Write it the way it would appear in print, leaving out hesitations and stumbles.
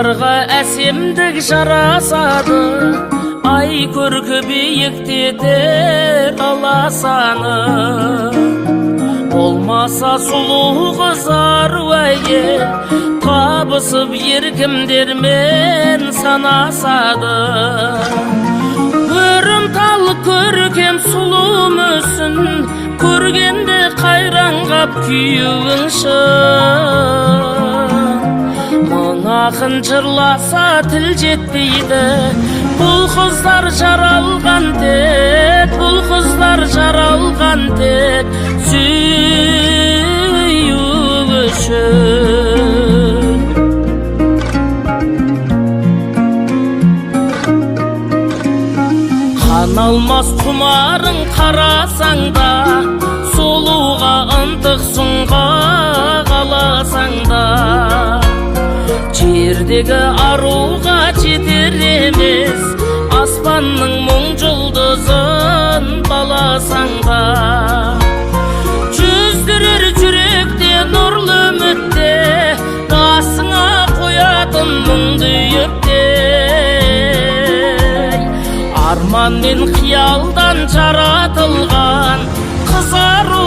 Қыздарға әсемдік жарасады, ай көркі биіктетер аласаны. Болмаса сұлу қызар әйел, табысып еркімдермен санасады. Өрімтал көркем сұлу мүсін, көргенде қайран қап күйеуің шын. Мың ақын жырласа тіл жетпейді, бұл қыздар жаралған тек, бұл қыздар жаралған тек сүю үшін. Қан алмас құмарың қарасаң да, солуға ынтық сұңға қаласаң да, жердегі аруға жетер емес, аспанның мұң жұлдызын баласаң да. Жүздірер жүректе нұрлы үмітте, басыңа қоятын мұңды ептей. Арман мен қиялдан жаратылған қызару